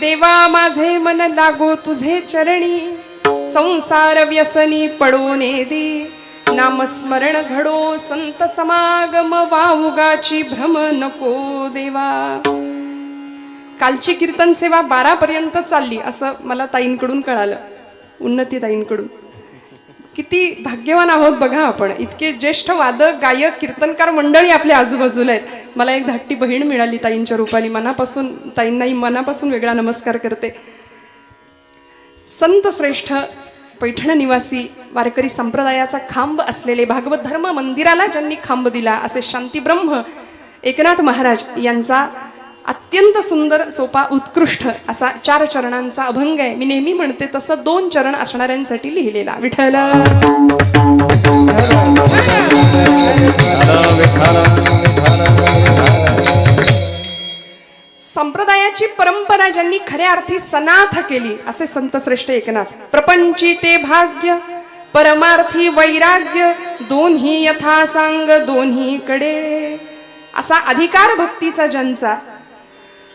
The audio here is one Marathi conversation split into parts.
देवा माझे मन लागो तुझे चरणी, संसार व्यसनी पडोने दे, नामस्मरण घडो संत समागम, वाहुगाची भ्रम नको देवा. कालची कीर्तन सेवा 12 पर्यंत चालली असं मला ताईंकडून कळालं, उन्नती ताईंकडून. किती भाग्यवान आहोत बघा आपण, इतके ज्येष्ठ वादक गायक कीर्तनकार मंडळी आपल्या आजूबाजूला आहेत. मला एक धाकटी बहीण मिळाली ताईंच्या रूपाने, मनापासून ताईंनाही मनापासून वेगळा नमस्कार करते. संत श्रेष्ठ पैठण निवासी वारकरी संप्रदायाचा खांब असलेले, भागवत धर्म मंदिराला ज्यांनी खांब दिला असे शांतीब्रह्म एकनाथ महाराज यांचा अत्यंत सुंदर सोपा उत्कृष्ट असा 4 चरणांचा अभंग आहे. मी नेहमी म्हणते तसं 2 चरण असणाऱ्यांसाठी लिहिलेला. विठ्ठल संप्रदायाची परंपरा ज्यांनी खऱ्या अर्थी सनाथ केली असे संत श्रेष्ठ एकनाथ. प्रपंची ते भाग्य परमार्थी वैराग्य, दोन्ही यथा सांग दोन्हीकडे, असा अधिकार भक्तीचा ज्यांचा,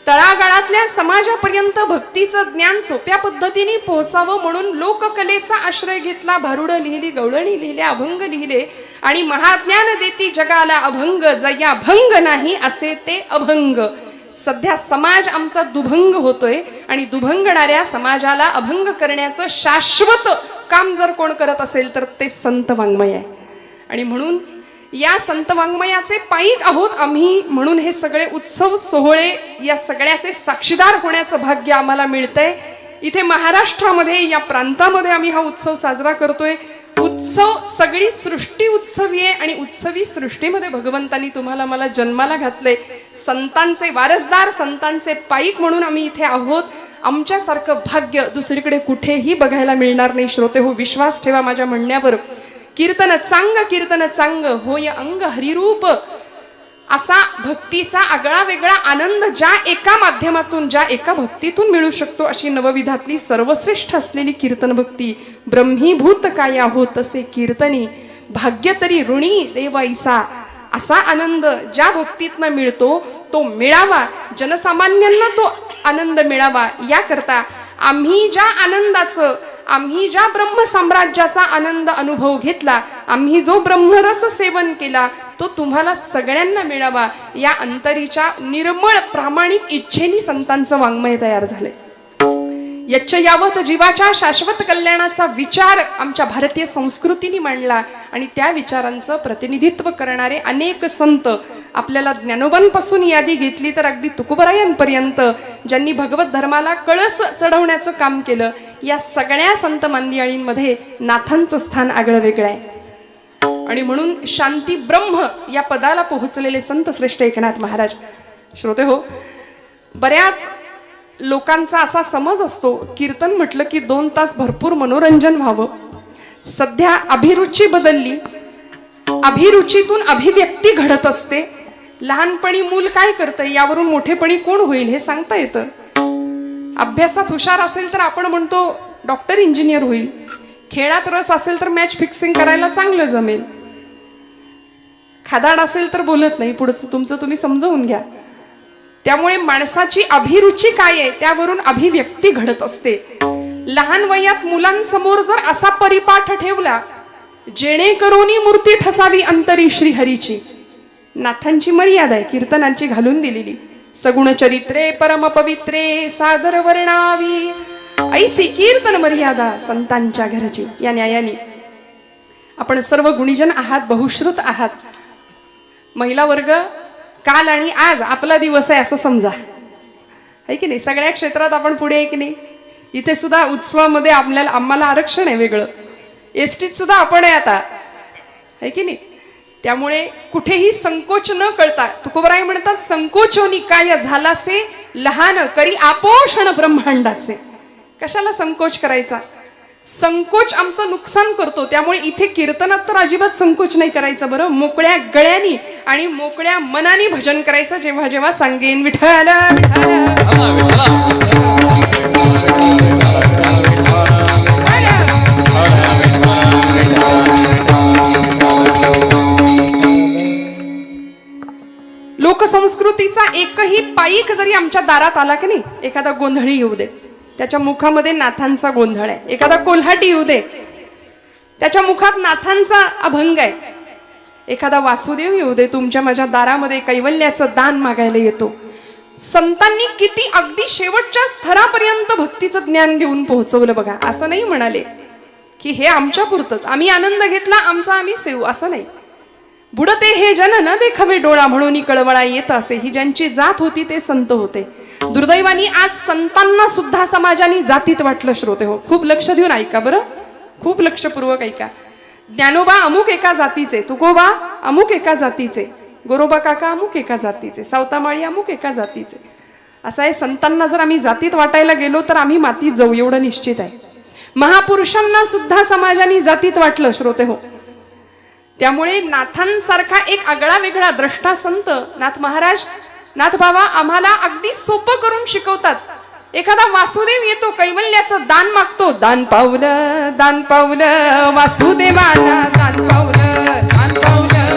तळागाळातल्या समाजापर्यंत भक्तीचं ज्ञान सोप्या पद्धतीने पोहोचावं म्हणून लोककलेचा आश्रय घेतला. भारुडं लिहिली, गवळणी लिहिल्या, अभंग लिहिले आणि महाज्ञान देती जगाला अभंग, जया भंग नाही असे ते अभंग. सध्या समाज आमचा दुभंग होतोय आणि दुभंगणाऱ्या समाजाला अभंग करण्याचं शाश्वत काम जर कोण करत असेल तर ते संत वाङ्मय आहे. आणि म्हणून या संत वाङ्मयाचे पाईक आहोत आम्ही, म्हणून हे सगळे उत्सव सोहळे या सगळ्याचे साक्षीदार होण्याचं भाग्य आम्हाला मिळतंय. इथे महाराष्ट्रामध्ये या प्रांतामध्ये आम्ही हा उत्सव साजरा करतोय. उत्सव सगळी सृष्टी उत्सवी आहे आणि उत्सवी सृष्टीमध्ये भगवंतांनी तुम्हाला मला जन्माला घातले. संतांचे वारसदार, संतांचे पाईक म्हणून आम्ही इथे आहोत. आमच्यासारखं भाग्य दुसरीकडे कुठेही बघायला मिळणार नाही. श्रोते हो, विश्वास ठेवा माझ्या म्हणण्यावर. कीर्तन चांग होय अंग हरिरूप, असा भक्तीचा आगळा वेगळा आनंद ज्या एका माध्यमातून, ज्या एका भक्तीतून मिळू शकतो अशी नवविधातली सर्वश्रेष्ठ असलेली कीर्तन भक्ती. ब्रह्मीभूत काया होत असे कीर्तनी, भाग्य तरी ऋणी देवाईसा, असा आनंद ज्या भक्तीतनं मिळतो तो मिळावा, जनसामान्यांना तो आनंद मिळावा याकरता आम्ही ज्या आनंदाचं, आम्ही ज्या ब्रह्म साम्राज्याचा आनंद अनुभव घेतला, आम्ही जो ब्रह्मरस सेवन केला तो तुम्हाला सगळ्यांना मिळावा या अंतरीच्या निर्मळ प्रामाणिक इच्छेने संतांचं वाङ्मय तयार झाले. यच्च यावत जीवाच्या शाश्वत कल्याणाचा विचार आमच्या भारतीय संस्कृतीने मांडला आणि त्या विचारांचं प्रतिनिधित्व करणारे अनेक संत, आपल्याला ज्ञानोबांपासून यादी घेतली तर अगदी तुकोबरायांपर्यंत ज्यांनी भगवत धर्माला कळस चढवण्याचं काम केलं, या सगळ्या संत मंदिरांमध्ये नाथांचं स्थान आगळं वेगळं आहे. आणि म्हणून शांती ब्रह्म या पदाला पोहोचलेले संत श्रेष्ठ एकनाथ महाराज. श्रोते हो, बऱ्याच लोकांचा असा समज असतो कीर्तन म्हटलं की 2 तास भरपूर मनोरंजन व्हावं. सध्या अभिरुची बदलली, अभिरुचीतून अभिव्यक्ती घडत असते. लहानपणी मूल काय करतं यावरून मोठेपणी कोण होईल हे सांगता येतं. अभ्यासात हुशार असेल तर आपण म्हणतो डॉक्टर इंजिनियर होईल, खेळात रस असेल तर मॅच फिक्सिंग करायला चांगलं जमेल, खादाड असेल तर बोलत नाही, पुढचं तुमचं तुम्ही समजावून घ्या. त्यामुळे माणसाची अभिरुची काय आहे त्यावरून अभिव्यक्ती घडत असते. लहान वयात मुलांसमोर जर असा परिपाठ ठेवला, जेणेकरून मूर्ती ठसावी अंतरी श्रीहरीची, नाथांची मर्यादा आहे कीर्तनांची घालून दिलेली. सगुण चरित्रे परम पवित्रे सादर वर्णावी, ऐसी कीर्तन मर्यादा संतांच्या घरची. या न्यायाने आपण सर्व गुणीजन आहात, बहुश्रुत आहात. महिला वर्ग, काल आणि आज आपला दिवस आहे असं समजा, आहे की नाही. सगळ्या क्षेत्रात आपण पुढे आहे की नाही. इथे सुद्धा उत्सवामध्ये आम्हाला आरक्षण आहे वेगळं, एसटीत सुद्धा आपण आहे आता, आहे की नाही. त्यामुळे कुठेही संकोच न करता, तुकोबराय म्हणतात संकोचोनी काय झालासे लहान करी आपोषण ब्रह्मांडाचे. कशाला संकोच करायचा, संकोच आमचं नुकसान करतो. त्यामुळे इथे कीर्तनात तर अजिबात संकोच नाही करायचा बरं. मोकळ्या गळ्यानी आणि मोकळ्या मनाने भजन करायचं. जेव्हा जेव्हा सांगेन विठ्ठल लोकसंस्कृतीचा एकही पाईक नालायक जरी आमच्या दारात आला की नाही, एखादा गोंधळी येऊ दे, त्याच्या मुखामध्ये नाथांचा गोंधळ आहे. एखादा कोल्हाटी येऊ दे, त्याच्या मुखात नाथांचा अभंग आहे. एखादा वासुदेव येऊ दे, तुमच्या माझ्या दारामध्ये कैवल्याचं दान मागायला येतो. संतांनी किती अगदी शेवटच्या स्तरापर्यंत भक्तीचं ज्ञान देऊन पोहोचवलं बघा. असं नाही म्हणाले की हे आमच्या पुरतच, आम्ही आनंद घेतला आमचा आम्ही सेवू, असं नाही. बुडते हे जन न देखवे डोळा, म्हणून कळवळा येत असे. ही ज्यांची जात होती ते संत होते. दुर्दैवानी आज संतांना सुद्धा समाजाने जातीत वाटलं. श्रोते हो, खूप लक्ष देऊन ऐका बरं, खूप लक्षपूर्वक ऐका. ज्ञानोबा अमुक एका जातीचे, तुकोबा अमुक एका जातीचे, गोरोबा काका अमुक एका जातीचे, सावतामाळी अमुक एका जातीचे. असं आहे, संतांना जर आम्ही जातीत वाटायला गेलो तर आम्ही मातीत जाऊ, एवढं निश्चित आहे. महापुरुषांना सुद्धा समाजाने जातीत वाटलं. श्रोते हो, त्यामुळे नाथांसारखा एक आगळा वेगळा द्रष्टा संत नाथ महाराज, नाथ बाबा आम्हाला अगदी सोपं करून शिकवतात. एखादा वासुदेव येतो, कैवल्याचं दान मागतो, दान पावलं वासुदेवाला, दान पावलं वासुदेवाला, दान पावलं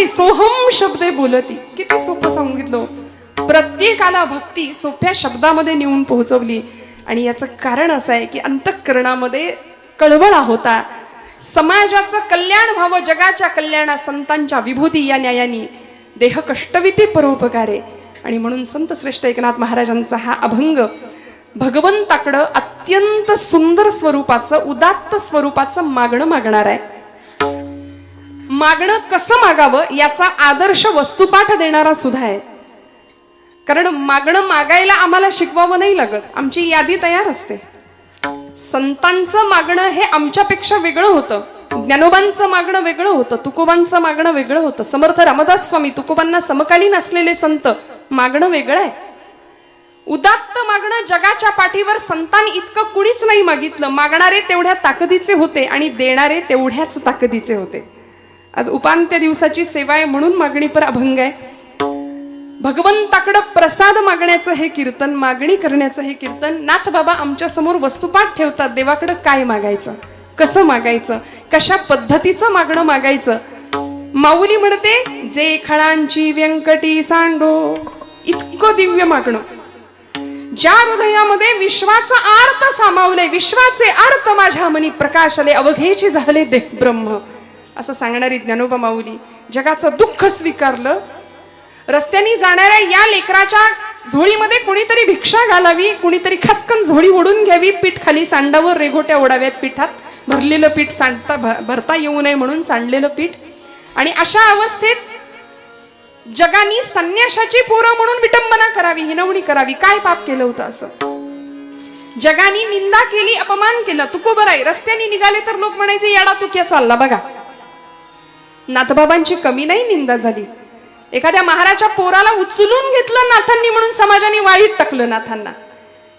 सोहम शब्दे बोलती. किती सोपं सांगितलं. प्रत्येकाला भक्ती सोप्या शब्दामध्ये नेऊन पोहोचवली. आणि याचं कारण असं आहे की अंतःकरणामध्ये कळवळा होता. समाजाचं कल्याण व्हावं, जगाच्या कल्याणा संतांच्या विभूती या न्यायानी देह कष्टविती परोपकारे. आणि म्हणून संत श्रेष्ठ एकनाथ महाराजांचा हा अभंग भगवंताकडं अत्यंत सुंदर स्वरूपाचं, उदात्त स्वरूपाचं मागणं मागणार आहे. मागणं कसं मागावं याचा आदर्श वस्तुपाठ देणारा सुद्धा आहे. कारण मागणं मागायला आम्हाला शिकवावं नाही लागत, आमची यादी तयार असते. संतांचं मागणं हे आमच्यापेक्षा वेगळं होतं. ज्ञानोबांचं मागणं वेगळं होतं, तुकोबांचं मागणं वेगळं होतं. समर्थ रामदास स्वामी तुकोबांना समकालीन असलेले संत मागणं वेगळं आहे. उदात्त मागणं जगाच्या पाठीवर संतान इतकं कुणीच नाही मागितलं. मागणारे तेवढ्या ताकदीचे होते आणि देणारे तेवढ्याच ताकदीचे होते. आज उपांत्य दिवसाची सेवा आहे म्हणून मागणी पर अभंग आहे. भगवंताकडं प्रसाद मागण्याचं हे कीर्तन, मागणी करण्याचं हे कीर्तन. नाथ बाबा आमच्या समोर वस्तुपाठ ठेवतात. देवाकडं काय मागायचं, कसं मागायचं, कशा पद्धतीचं मागणं मागायचं. माऊली म्हणते, जे खळांची व्यंकटी सांडो. इतकं दिव्य मागणं, ज्या हृदयामध्ये विश्वाचा अर्थ सामावले, विश्वाचे अर्थ माझ्या मनी प्रकाशले, अवघेची झाले देह ब्रह्म, असं सांगणारी ज्ञानोबा माऊली. जगाचं दुःख स्वीकारलं. रस्त्याने जाणाऱ्या या लेकराच्या झोळीमध्ये कुणीतरी भिक्षा घालावी, कुणीतरी खसकन झोळी ओढून घ्यावी, पीठ खाली सांडावर रेघोट्या ओढाव्यात, पिठात भरलेलं पीठ भरता येऊ नये म्हणून सांडलेलं पीठ. आणि अशा अवस्थेत जगानी संन्याशाची पोरं म्हणून विटंबना करावी, हिनवणी करावी. काय पाप केलं होतं असं? जगानी निंदा केली, अपमान केला. तुकोबर आहे, रस्त्याने निघाले तर लोक म्हणायचे याडा तुक्या चालला बघा. नाथबाबांची कमी नाही निंदा झाली. एखाद्या महाराच्या पोराला उचलून घेतलं नाथांनी म्हणून समाजाने वाळीत टाकलं नाथांना.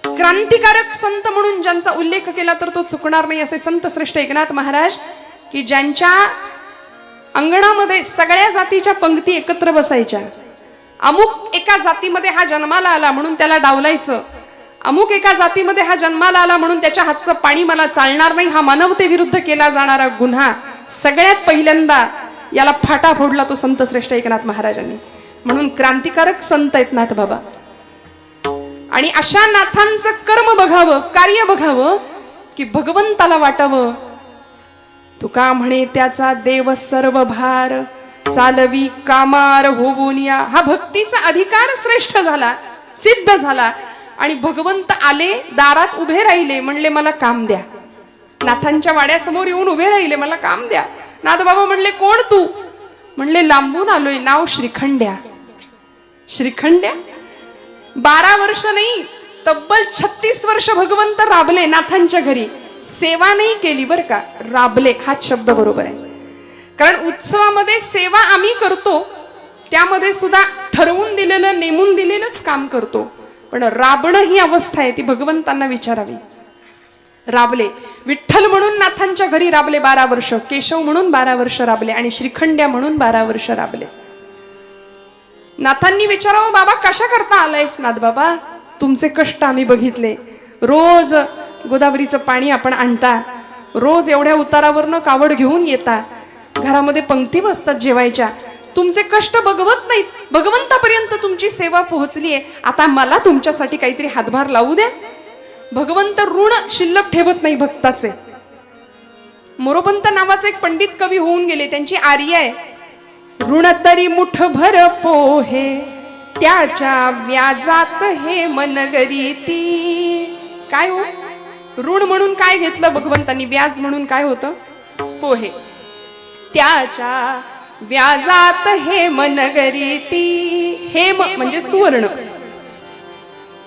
क्रांतिकारक संत म्हणून ज्यांचा उल्लेख केला तर तो चुकणार नाही असे संत श्रेष्ठ एकनाथ महाराज, की ज्यांच्या अंगणामध्ये सगळ्या जातीच्या पंक्ती एकत्र बसायच्या. अमुक एका जातीमध्ये हा जन्माला आला म्हणून त्याला डावलायचं, अमुक एका जातीमध्ये हा जन्माला आला म्हणून त्याच्या हातचं पाणी मला चालणार नाही, हा मानवतेविरुद्ध केला जाणारा गुन्हा. सगळ्यात पहिल्यांदा याला फाटा फोडला तो संत श्रेष्ठ एकनाथ महाराजांनी. म्हणून क्रांतिकारक संत आहेत नाथ बाबा. आणि अशा नाथांचं कर्म बघावं, कार्य बघावं, की भगवंताला वाटावं. तुका म्हणे त्याचा देव सर्व भार, चालवी कामार होऊनिया. हा भक्तीचा अधिकार श्रेष्ठ झाला, सिद्ध झाला. आणि भगवंत आले, दारात उभे राहिले, म्हणले मला काम द्या. नाथांच्या वाड्यासमोर येऊन उभे राहिले, मला काम द्या. नाथबाबा म्हणले कोण तू? म्हणले लांबून आलोय, नाव श्रीखंड्या. श्रीखंड्या? 12 वर्ष नाही, तब्बल 36 वर्ष भगवंत राबले नाथांच्या घरी. सेवा नाही केली बर का, राबले हाच शब्द बरोबर आहे. कारण उत्सवामध्ये सेवा आम्ही करतो, त्यामध्ये सुद्धा ठरवून दिलेलं, नेमून दिलेलंच काम करतो. पण राबणं ही अवस्था आहे, ती भगवंतांना विचारावी. राबले. विठ्ठल म्हणून नाथांच्या घरी राबले 12 वर्ष, केशव म्हणून 12 वर्ष राबले, आणि श्रीखंड्या म्हणून 12 वर्ष राबले. नाथांनी विचारावं, बाबा कशा करता आलायस? नाथ बाबा, तुमचे कष्ट आम्ही बघितले. रोज गोदावरीचं पाणी आपण आणता, रोज एवढ्या उतारावरनं कावड घेऊन येता, घरामध्ये पंक्ती बसतात जेवायच्या. तुमचे कष्ट बघवत नाहीत, भगवंतापर्यंत तुमची सेवा पोहोचलीये. आता मला तुमच्यासाठी काहीतरी हातभार लावू द्या. भगवंत ऋण शिल्लक ठेवत नाही भक्ताचे. मोरोपंत नावाचे एक पंडित कवी होऊन गेले, त्यांची आर्य आहे. ऋण तरी मुठभर पोहे, त्याच्या व्याजात हे मनगरीती. काय हो, ऋण म्हणून काय घेतलं भगवंतांनी, व्याज म्हणून काय होतं? पोहे. त्याच्या व्याजात हे मनगरीती. हेम म्हणजे सुवर्ण.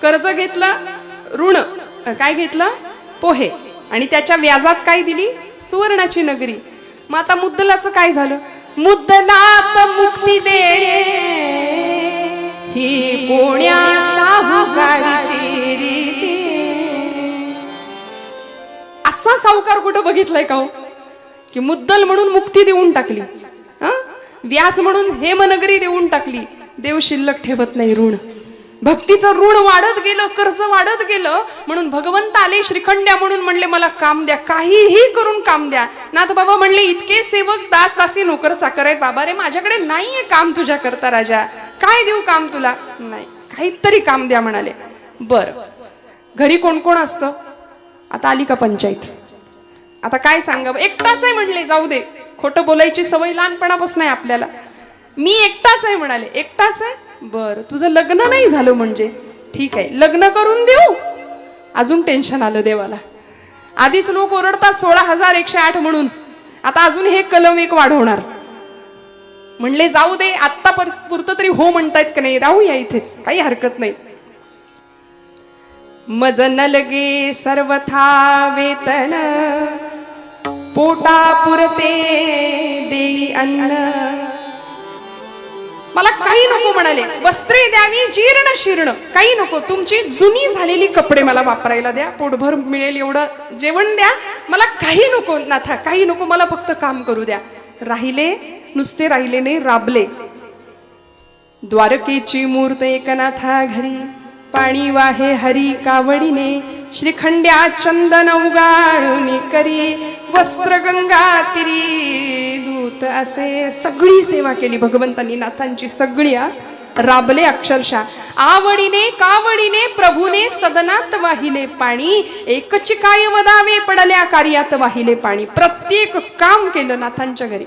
कर्ज घेतलं, ऋण काय घेतलं? पोहे. आणि त्याच्या व्याजात काय दिली? सुवर्णाची नगरी. मग आता मुद्दलाचं काय झालं? मुद्दलात मुक्ती दे ही कोण्या साहुकारीची रीती. असा सावकार कुठं बघितलाय का हो, की मुद्दल म्हणून मुक्ती देऊन टाकली, व्याज म्हणून हेमनगरी देऊन टाकली. देव शिल्लक ठेवत नाही ऋण. भक्तीचं ऋण वाढत गेलं, कर्ज वाढत गेलं. म्हणून भगवंत आले श्रीखंड्या म्हणून, म्हणले मला काम द्या, काहीही करून काम द्या. नाथ बाबा म्हणले इतके सेवक दास दासी नोकर चाकर आहेत बाबा रे, माझ्याकडे नाहीये काम तुझ्या करता राजा. काय देऊ काम तुला? नाही, काहीतरी काम द्या म्हणाले. बर, घरी कोण कोण असतं? आता आली का पंचायत. आता काय सांगावं, एकटाच आहे म्हणले. जाऊ दे, खोटं बोलायची सवय लहानपणापासून आहे आपल्याला. मी एकटाच आहे म्हणाले. एकटाच आहे? बर, तुझं लग्न नाही झालं म्हणजे ठीक आहे, लग्न करून देऊ. अजून टेन्शन आलं देवाला. आधीच लोक ओरडतात 16,108 म्हणून, आता अजून हे कलम एक वाढवणार. म्हणले जाऊ दे, आत्ता पुरतं तरी हो म्हणतायत का नाही, राहूया इथेच, काही हरकत नाही. मज न लगे सर्वथा वेतन, पोटा पुरते देई अन्न. मला काही नको म्हणाले, वस्त्रे द्यावी जीर्ण शीर्ण, काही नको. तुमची जुनी झालेली कपडे मला वापरायला द्या, पोटभर मिळेल एवढं जेवण द्या, मला काही नको नाथा, काही नको, मला फक्त काम करू द्या. राहिले, नुसते राहिले नाही, राबले. द्वारकेची मूर्त एकनाथा घरी, पाणी वाहे हरी कावडीने. श्रीखंड्या चंदन उगाळून करी, वस्त्र गंगा तिरी दूत असे. सगळी सेवा केली भगवंतांनी नाथांची, सगळी. राबले अक्षरशः. आवडीने कावडीने प्रभूने सदनात वाहिले पाणी, एकच काय वदावे पडल्या कार्यात वाहिले पाणी. प्रत्येक काम केलं नाथांच्या घरी.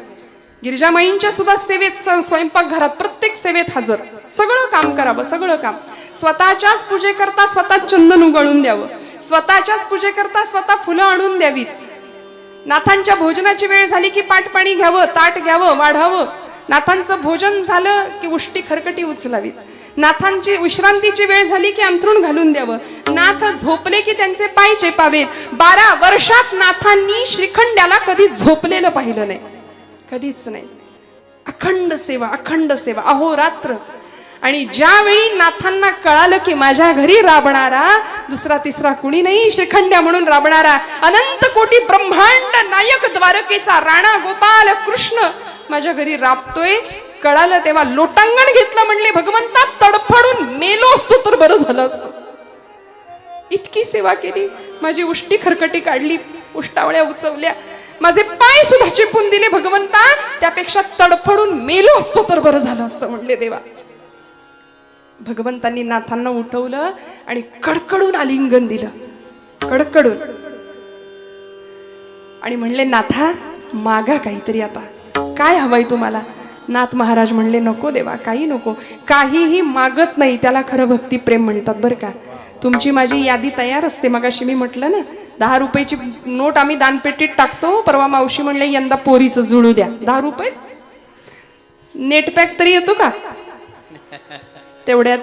गिरिजामाईंच्या सुद्धा सेवेत, स्वयंपाकघरात प्रत्येक सेवेत हजर. सगळं काम करावं, सगळं काम. स्वतःच्याच पूजेकरता स्वतः चंदन उगळून द्यावं, स्वतःच्याच पूजेकरता स्वतः फुलं आणून द्यावीत. नाथांच्या भोजनाची वेळ झाली की पाटपाणी घ्यावं, ताट घ्यावं, वाढावं. नाथांचं भोजन झालं की उष्टी खरकटी उचलावीत. नाथांची विश्रांतीची वेळ झाली की अंथरूण घालून द्यावं. नाथ झोपले की त्यांचे पाय चेपावेत. 12 वर्षात नाथांनी श्रीखंड्याला कधी झोपलेलं पाहिलं नाही, कधीच नाही. अखंड सेवा, अखंड सेवा, अहोरात्र. आणि ज्यावेळी नाथांना कळालं की माझ्या घरी राबणारा दुसरा तिसरा कुणी नाही, श्रीखंड्या म्हणून राबणारा अनंत कोटी ब्रह्मांड नायक द्वारकेचा राणा गोपाल कृष्ण माझ्या घरी राबतोय, कळालं तेव्हा लोटांगण घेतलं. म्हणले भगवंता तडफडून मेलो असतो तर बरं झालं असतं. इतकी सेवा केली, माझी उष्टी खरकटी काढली, उष्टावळ्या उचवल्या, माझे पाय सुद्धा चिपून दिले भगवंता, त्यापेक्षा तडफडून मेलो असतो तर बरं झालं असतं म्हणले देवा. भगवंतांनी नाथांना उठवलं आणि कडकडून आलिंगन दिलं, कडकडून. आणि म्हणले नाथा मागा काहीतरी, आता काय हवंय तुम्हाला? नाथ महाराज म्हणले नको देवा, काही नको, काहीही मागत नाही त्याला खरं भक्तिप्रेम म्हणतात बरं का. तुमची माझी यादी तयार असते. मगाशी मी म्हटलं ना 10 रुपयाची नोट आम्ही दानपेटीत टाकतो. परवा मावशी म्हणले यंदा पोरीचं जुळू द्या. 10 रुपये नेटपॅक तरी येतो का तेवढ्यात?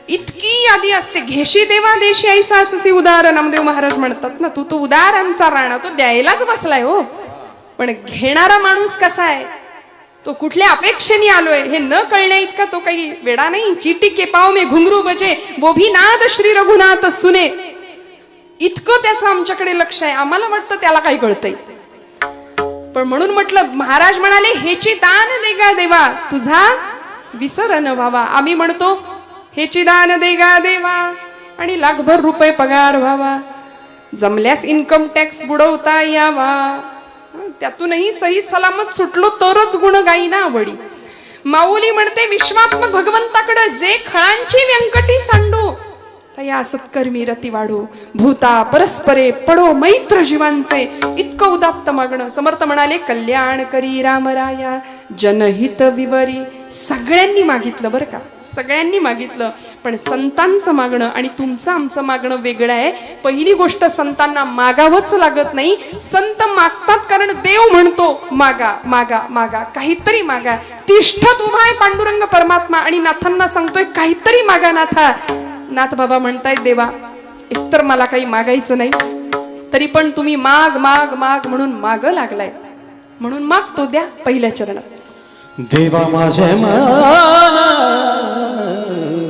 इतकी यादी असते. घेशी देवा देशी ऐसा अससी उदार, नामदेव महाराज म्हणतात ना. तू तो उदारांचा राणा, तो द्यायलाच बसलाय हो. पण घेणारा माणूस कसा आहे, तो कुठल्या अपेक्षेने आलोय हे न कळण्या इतका तो काही वेडा नाही. चीटी के पाव में घुंगरू बजे वो भी नाद श्री रघुनाथ सुने, इतकं त्याचं आमच्याकडे लक्ष आहे. आम्हाला वाटतं त्याला काही कळतंय. पण म्हणून म्हटलं, महाराज म्हणाले हेची दान दे गा देवा, तुझा विसर न व्हावा. आम्ही म्हणतो हेची दान दे गा देवा आणि लाखभर रुपये पगार व्हावा, जमल्यास इन्कम टॅक्स बुडवता यावा, त्यातूनही सही सलामत सुटलो तरच गुण गाई ना आवडी. माऊली म्हणते विश्वात्मक भगवंताकडे जे खळांची व्यंकटी सांडू, तया सत्कर्मी रती वाढो, भूता परस्परे पडो मैत्र जीवांचे, इतकं उदात्त मागणं. समर्थ म्हणाले कल्याण करी रामराया जनहित विवरी. सगळ्यांनी मागितलं बरं का, सगळ्यांनी मागितलं. पण संतांचं मागणं आणि तुमचं आमचं मागणं वेगळं आहे. पहिली गोष्ट, संतांना मागावंच लागत नाही. संत मागतात कारण देव म्हणतो मागा मागा मागा, काहीतरी मागा. तिष्ठत उभा आहे पांडुरंग परमात्मा आणि नाथांना सांगतोय काहीतरी मागा नाथा. नाथ बाबा म्हणतायत देवा एकतर मला काही मागायचं नाही, तरी पण तुम्ही माग माग माग म्हणून माग लागलाय, म्हणून मागतो द्या. पहिल्या चरणात देवा माझे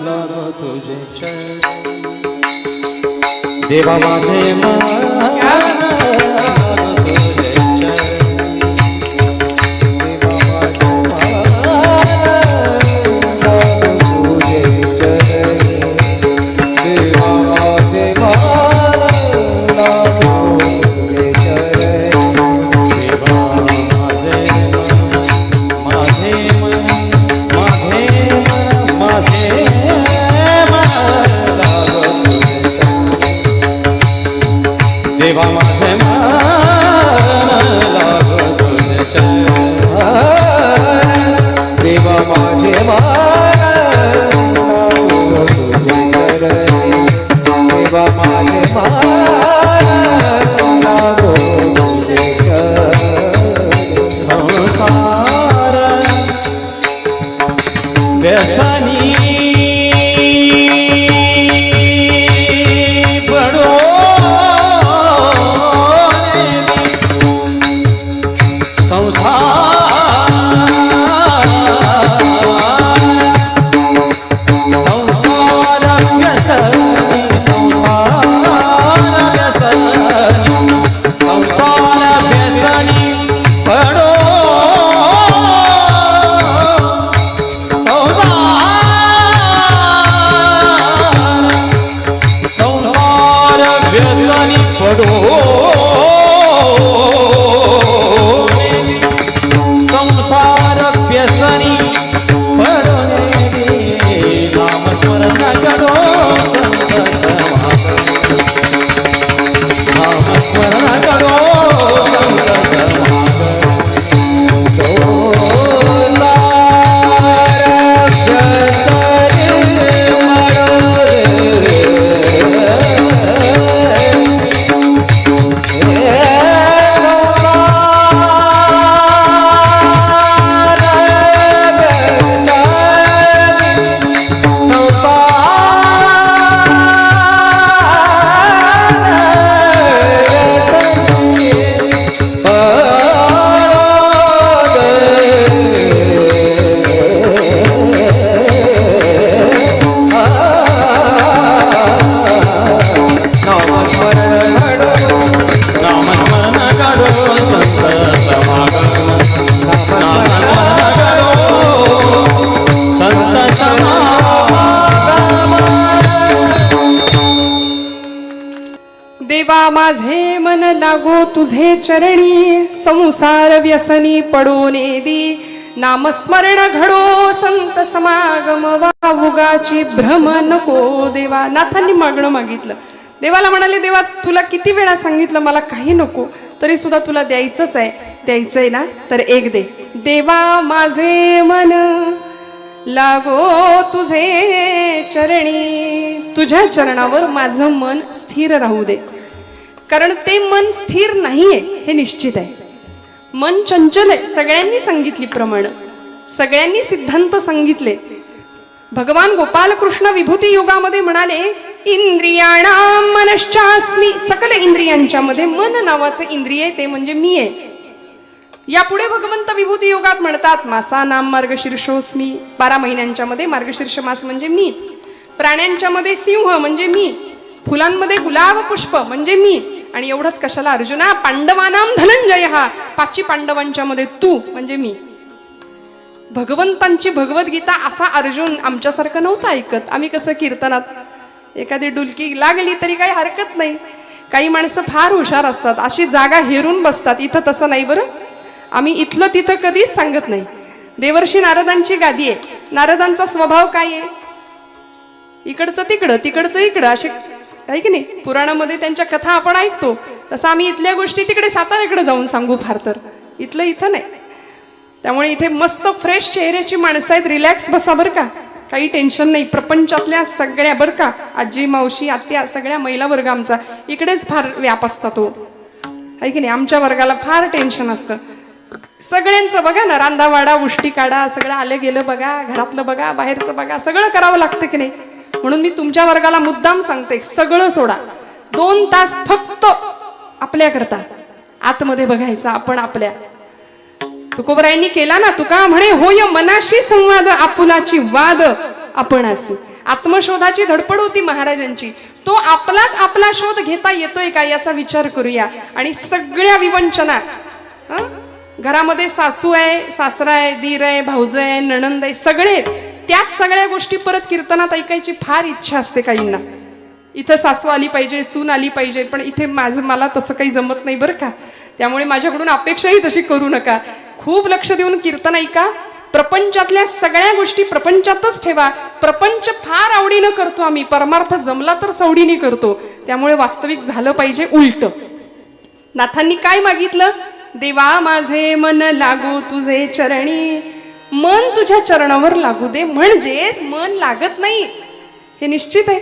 लागो तुझे चरण, देवा माझे देवा माझे मन लागो तुझे चरणी, संसार व्यसनी पडो नेदी, नामस्मरण घडो संत समागम, वावुगाची भ्रम नको देवा. नाथांनी मागणं मागितलं. देवाला म्हणाले देवा तुला किती वेळा सांगितलं मला काही नको, तरी सुद्धा तुला द्यायचंच आहे. द्यायचंय ना तर एक दे. देवा माझे मन लागो तुझे चरणी, तुझ्या चरणावर माझं मन स्थिर राहू दे. कारण ते मन स्थिर नाहीये हे निश्चित आहे. मन चंचल आहे, सगळ्यांनी सांगितली प्रमाण, सगळ्यांनी सिद्धांत सांगितले. भगवान गोपालकृष्ण विभूती योगामध्ये म्हणाले, इंद्रियाणाम मनश्चास्मी, सकल इंद्रियांच्या मध्ये मन नावाचे इंद्रिय ते म्हणजे मी आहे. यापुढे भगवंत विभूती योगात म्हणतात, मासानाम मार्गशीर्षोस्मी, 12 महिन्यांच्या मध्ये मार्गशीर्ष मास म्हणजे मी, प्राण्यांच्या मध्ये सिंह म्हणजे मी, फुलांमध्ये गुलाब पुष्प म्हणजे मी. आणि एवढंच कशाला अर्जुना, पांडवानाम धनंजय, हा 5 पांडवांच्या मध्ये तू म्हणजे मी. भगवंतांची भगवद्गीता असा अर्जुन आमच्यासारखं नव्हता ऐकत. आम्ही कसं कीर्तनात एखादी डुलकी लागली तरी काही हरकत नाही. काही माणसं फार हुशार असतात, अशी जागा हेरून बसतात. इथं तसं नाही बरं. आम्ही इथलं तिथं कधीच सांगत नाही. देवर्षी नारदांची गादी आहे. नारदांचा स्वभाव काय आहे? इकडचं तिकडं, तिकडचं इकडं, असे आहे की नाही. पुराणामध्ये त्यांच्या कथा आपण ऐकतो. तसं आम्ही इथल्या गोष्टी तिकडे साताऱ्याकडे जाऊन सांगू फार तर, इथलं इथं नाही. त्यामुळे इथे मस्त फ्रेश चेहऱ्याची माणसं आहेत. रिलॅक्स बसा बरं का, काही टेन्शन नाही. प्रपंचातल्या सगळ्या बरं का, आजी मावशी आत्या सगळ्या महिला वर्ग आमचा इकडेच फार व्याप असतात हो, आहे की नाही. आमच्या वर्गाला फार टेन्शन असतं सगळ्यांचं. बघा ना, रांधावाडा उष्टी काढा, सगळं आलं गेलं बघा, घरातलं बघा, बाहेरचं बघा, सगळं करावं लागतं की नाही. म्हणून मी तुमच्या वर्गाला मुद्दाम सांगते, सगळं सोडा. 2 तास फक्त आपल्या करता आतमध्ये बघायचं आपण आपल्या. तुकोबरायांनी केला ना, तुका म्हणे होय मनाशी संवाद आपुलाची वाद आपणासी. आत्मशोधाची धडपड होती महाराजांची. तो आपलाच आपला शोध घेता येतोय का याचा विचार करूया. आणि सगळ्या विवंचना, घरामध्ये सासू आहे, सासरा आहे, दीर आहे, भाऊज आहे, नणंद आहे, सगळे, त्याच सगळ्या गोष्टी परत कीर्तनात ऐकायची फार इच्छा असते काहींना. इथं सासू आली पाहिजे, सून आली पाहिजे, पण इथे मला तसं काही जमत नाही बरं का. त्यामुळे माझ्याकडून अपेक्षाही तशी करू नका. खूप लक्ष देऊन कीर्तन ऐका. प्रपंचातल्या सगळ्या गोष्टी प्रपंचातच ठेवा. प्रपंच फार आवडीनं करतो आम्ही, परमार्थ जमला तर सवडीने करतो. त्यामुळे वास्तविक झालं पाहिजे उलट. नाथांनी काय मागितलं? देवा माझे मन लागो तुझे चरणी, मन तुझ्या चरणावर लागू दे. म्हणजेच मन लागत नाही हे निश्चित आहे.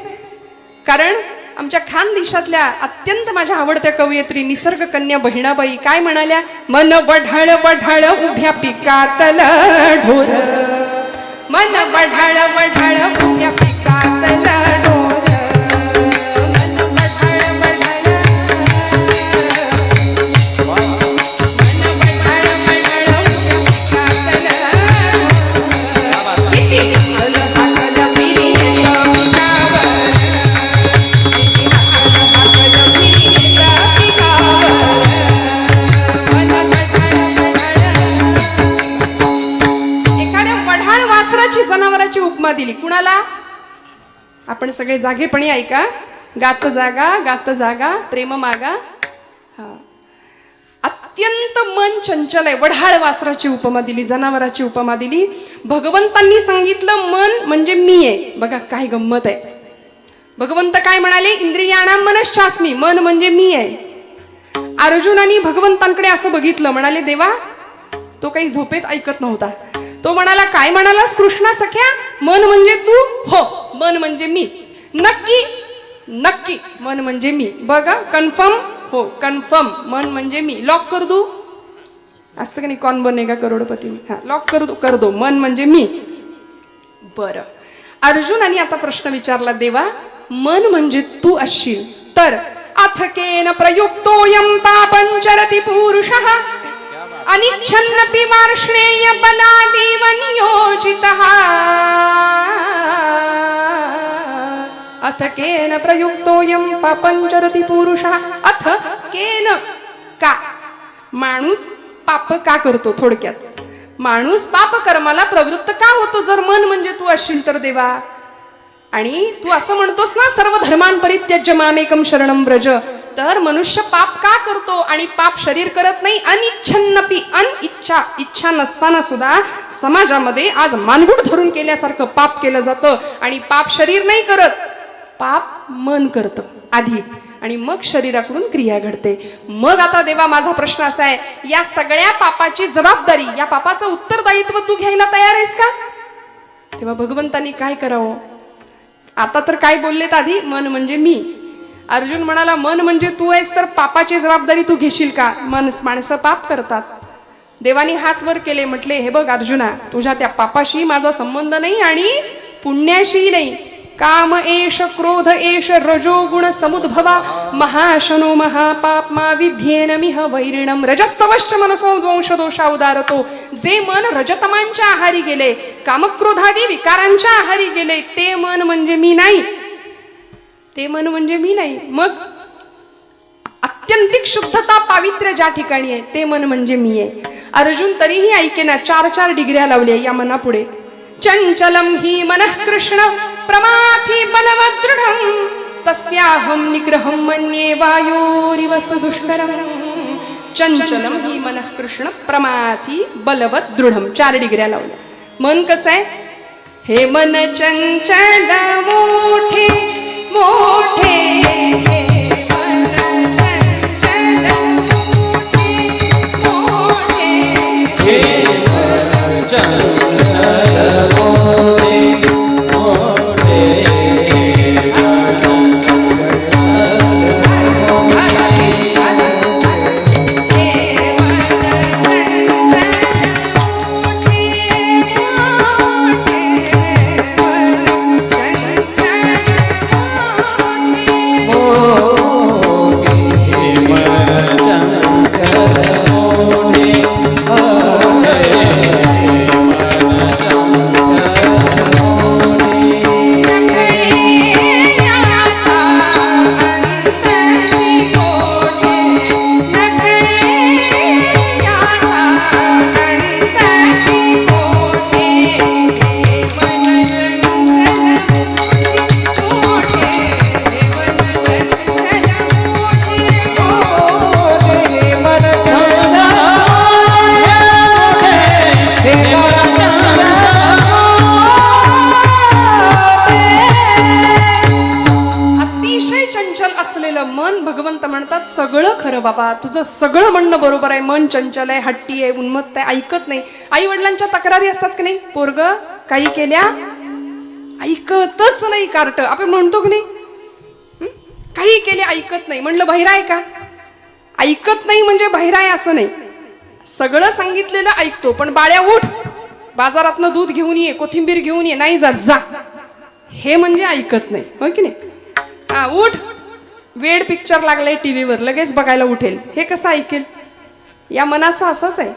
कारण आमच्या खानदेशातल्या अत्यंत माझ्या आवडत्या कवयित्री निसर्ग कन्या बहिणाबाई काय म्हणाल्या? मन वढाळ वढाळ उभ्या पिकातल ढोर, मन वढाळ वढाळ उभ्या पिकातल ढोर, जनावराची उपमा दिली. कुणाला? आपण सगळे जागेपणी ऐका. गात जागा गात जागा प्रेम मागा. अत्यंत मन चंचल आहे. वढाळ वासराची उपमा दिली, जनावराची उपमा दिली. भगवंतांनी सांगितलं मन म्हणजे मी आहे. बघा काय गंमत आहे. भगवंत काय म्हणाले? इंद्रियाणाम मनश्चास्मी, मन म्हणजे मी आहे. अर्जुनानी भगवंतांकडे असं बघितलं, म्हणाले देवा, तो काही झोपेत ऐकत नव्हता. तो म्हणाला, काय म्हणालास कृष्णा सख्या? मन म्हणजे तू? हो, मन म्हणजे मी. नक्की? नक्की मन म्हणजे मी. बघा कन्फर्म? हो कन्फर्म, मन म्हणजे मी. लॉक कर दू? असतं का नाही, कौन बनेगा करोडपती? हा, लॉक कर दो, मन म्हणजे मी. बरं, अर्जुनाने आता प्रश्न विचारला, देवा मन म्हणजे तू असशील तर अथकेन प्रयुक्तोयम पापंचरति पुरुषः अनिच्छन्नपि वार्ष्णेय बलादेव नियोजितः. अथ केन प्रयुक्तोयम पापंचरति पुरुषः. अथ केन, का? माणूस पाप का करतो? थोडक्यात माणूस पाप कर्माला प्रवृत्त का होतो जर मन म्हणजे तू असशील तर देवा? आणि तू असं म्हणतोस ना, सर्व धर्मान परित्यज्य मामेकम शरणम व्रज. तर मनुष्य पाप का करतो? आणि पाप शरीर करत नाही. अनिच्छन्नपी, अनिच्छा, इच्छा नसताना सुद्धा समाजामध्ये आज मानगुट धरून केल्यासारखं पाप केलं जातं. आणि पाप शरीर नाही करत, पाप मन करतं आधी. आणि मग शरीराकडून क्रिया घडते. मग आता देवा माझा प्रश्न असा आहे, या सगळ्या पापाची जबाबदारी, या पापाचं उत्तरदायित्व तू घ्यायला तयार आहेस का? तेव्हा भगवंतांनी काय करावं? आता तर काय बोललेत आधी, मन म्हणजे मी. अर्जुन म्हणाला मन म्हणजे तू आहेस, तर पापाची जबाबदारी तू घेशील का? माणसं पाप करतात. देवानी हात वर केले, म्हटले हे बघ अर्जुना, तुझ्या त्या पापाशी माझा संबंध नाही आणि पुण्याशी नाही. काम एष क्रोध एष रजोगुण समुद्भवा महाशनो महापाप्मा विध्येन मिह वैरिणम रजस्तवश्च मनसो द्वंश दोषा उदारतो. जे मन रजतमांच्या आहारी गेले, कामक्रोधादी विकारांच्या आहारी गेले, ते मन म्हणजे मी नाही. ते मन म्हणजे मी नाही. मग अत्यंतिक शुद्धता पावित्र्य ज्या ठिकाणी आहे ते मन म्हणजे मी आहे. अर्जुन तरीही ऐकेना, 4 डिग्र्या लावल्या या मनापुढे. चंचलम ही मनः कृष्ण प्रमाथी बलवदृढं तस्याहं निग्रहं मन्ये वायोरिव सुदुष्करं. चंचलम ही मनः कृष्ण प्रमाथी बलवदृढं 4 डिग्र्या लावल्या. मन कसं आहे? हे मन चंचल मोठे मोठे, मन भगवंत म्हणतात सगळं खरं बाबा, तुझं सगळं म्हणणं बरोबर आहे. मन चंचल आहे, हट्टी आहे, उन्मत्त आहे, ऐकत नाही. आई वडिलांच्या तक्रारी असतात की नाही, पोरग काही केल्या ऐकतच नाही. कार्ट आपण म्हणतो की नाही, काही केले ऐकत नाही. म्हणलं बहिरा आहे का? ऐकत नाही म्हणजे बहिरा आहे असं नाही. सगळं सांगितलेलं ऐकतो, पण बाळ्या उठ, बाजारातनं दूध घेऊन ये, कोथिंबीर घेऊन ये. नाही जात, जा. हे म्हणजे ऐकत नाही, हो की नाही? हा, उठ, वेड पिक्चर लागलाय टीव्हीवर, लगेच बघायला उठेल. हे कसं ऐकेल? या मनाचं असंच आहे,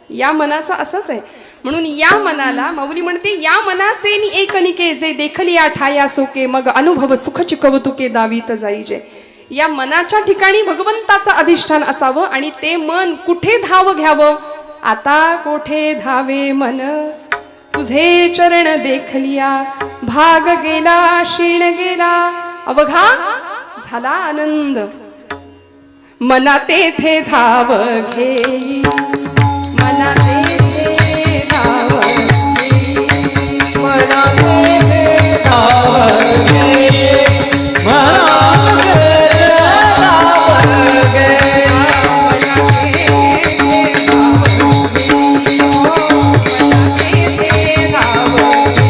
या मनाचं असंच आहे. म्हणून या मनाला माऊली म्हणते, या मनाचे नि एकनिके जे देखलिया ठाया सोके मग अनुभव सुखची कौतुके दावीत जाईजे. या मनाच्या ठिकाणी भगवंताचं अधिष्ठान असावं आणि ते मन कुठे धाव घ्यावं? आता कोठे धावे मन तुझे चरण देखलिया, भाग गेला क्षीण गेला अवघा झाला आनंद. मना तेथे धाव घेई, मना तेथे धाव घेई, मना तेथे धाव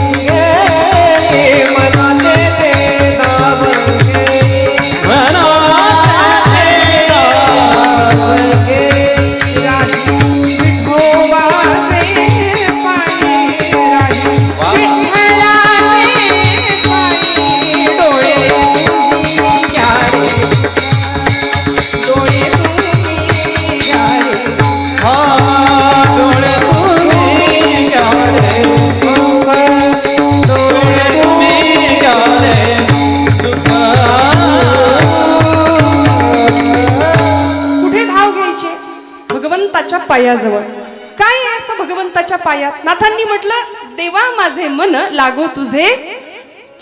घेई, मना तेथे धाव घेई, पायाजवळ. काय आहे असं भगवंताच्या पायात? नाथांनी म्हटलं, देवा माझे मन लागो तुझे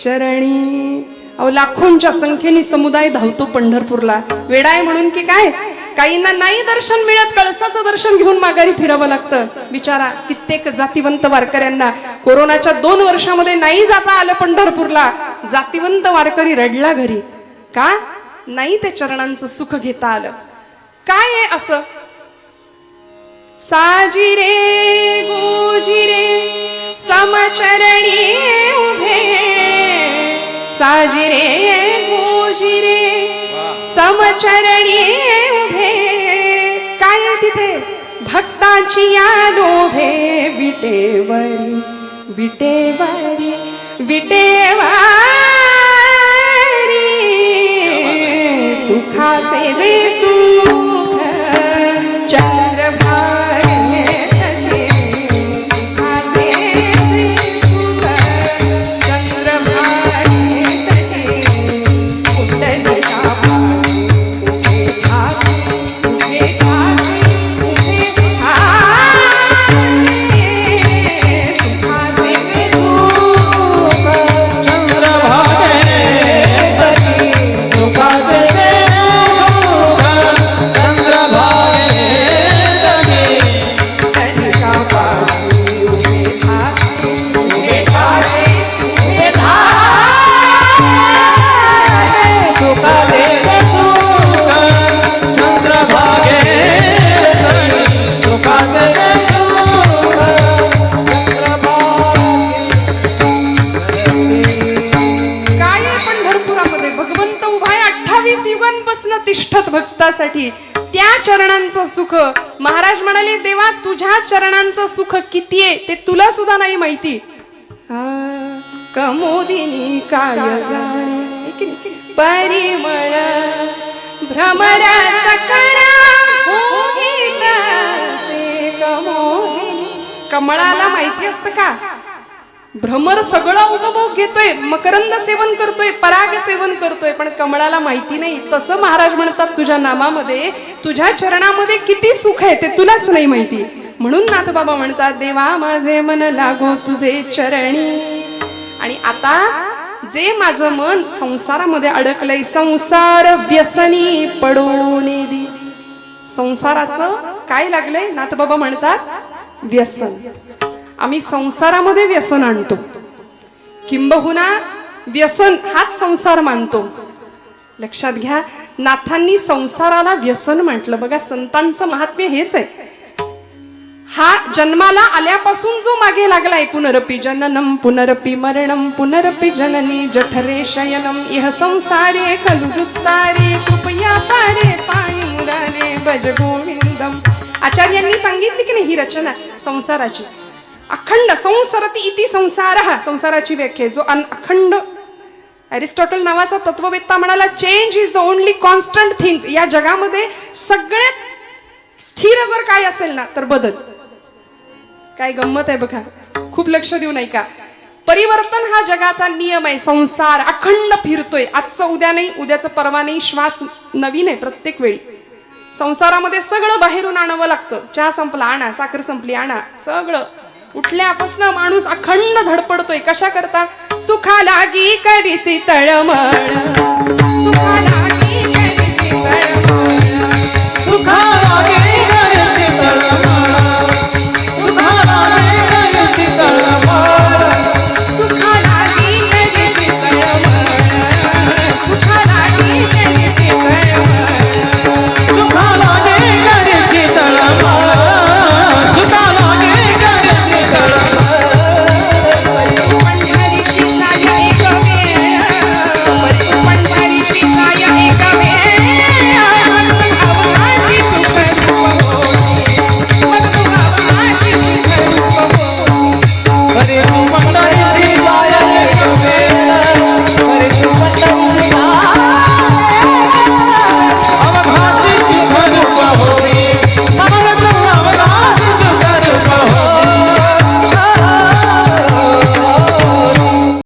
चरणी. अहो, लाखोंच्या संख्येने समुदाय धावतो पंढरपूरला. वेडा आहे म्हणून की काय? काहींना नाही दर्शन मिळत, कळसाचं दर्शन घेऊन माघारी फिरावं लागतं. बिचारा कित्येक जातीवंत वारकऱ्यांना कोरोनाच्या 2 वर्षामध्ये नाही जाता आलं पंढरपूरला. जातीवंत वारकरी रडला घरी. का? नाही त्या चरणांचं सुख घेता आलं. काय आहे असं? साजिरे गोजिरे समचरणी उभे, साजिरे गोजिरे समचरणी उभे. काय आहे तिथे? भक्ताची या लोभे विटेवरी विटेवरी विटेवरी सुखाचे जे सुख चंद्रभागे तटे, सुखाचे जे सुख चंद्रभागे तटे. कुंडलिका उभे ठाके, उभे ठाके, उभे ठाके. सुखाचे जे सुख चंद्रभागे तटी, सुखाचे जे सुख चंद्रभागे तटी. कुंडलिका पाशी उभे ठाके, उभे ठाके, उभे ठाके. सुखाचे जे सुख चंद्रभागे तटी, सुखाचे जे सुख काय आहे पंढरपुरामध्ये? भगवंत उभाय 28 युगांपासून तिष्ठत भक्तासाठी. त्या चरणांचं सुख महाराज म्हणाले, देवा तुझ्या चरणांचं सुख किती आहे ते तुला सुद्धा नाही माहिती. कमोदिनी काय जाणे परिमळ भ्रमरा सकळा भोगितासे कमोदिनी. कमळाला माहिती असतं का? भ्रमर सगळं उपभोग घेतोय, मकरंद सेवन करतोय, पराग सेवन करतोय, पण कमळाला माहिती नाही. तसं महाराज म्हणतात, तुझ्या नामामध्ये तुझ्या चरणामध्ये किती सुख आहे ते तुलाच नाही माहिती. म्हणून नाथबाबा म्हणतात, देवा माझे मन लागो तुझे चरणी. आणि आता जे माझं मन संसारामध्ये अडकलंय, संसार व्यसनी पडून दे. संसाराचं काय लागलंय? नाथबाबा म्हणतात व्यसन. आम्ही संसारामध्ये व्यसन आणतो, किंबहुना व्यसन हाच संसार मानतो. लक्षात घ्या, नाथांनी संसाराला व्यसन म्हटलं. बघा, संतांचं महात्म्य हेच आहे. हा जन्माला आल्यापासून जो मागे लागलाय, पुनरपि जननम पुनरपि मरणम पुनरपि जननी जठरे शयनम इह संसारे खलु दुस्तारे कृपया पारे पायी मुरारे भज गोविंदम. आचार्यांनी सांगितली की नाही ही रचना संसाराची? अखंड संसरती इति संसारः, संसाराची व्याख्या जो अखंड. अरिस्टॉटल नावाचा तत्ववेत्ता म्हणाला, change is the only constant thing. या जगामध्ये सगळ्यात स्थिर जर काय असेल ना तर बदल. काय गंमत आहे बघा, खूप लक्ष देऊ नाही का? परिवर्तन हा जगाचा नियम आहे. संसार अखंड फिरतोय, आजचं उद्या नाही, उद्याचं परवा नाही, श्वास नवीन आहे प्रत्येक वेळी. संसारामध्ये सगळं बाहेरून आणावं लागतं. चहा संपला आणा, साखर संपली आणा, सगळं. उठल्यापासून माणूस अखंड धडपडतोय. कशा करता? सुखा लागी करीसी तळमळ, सुखा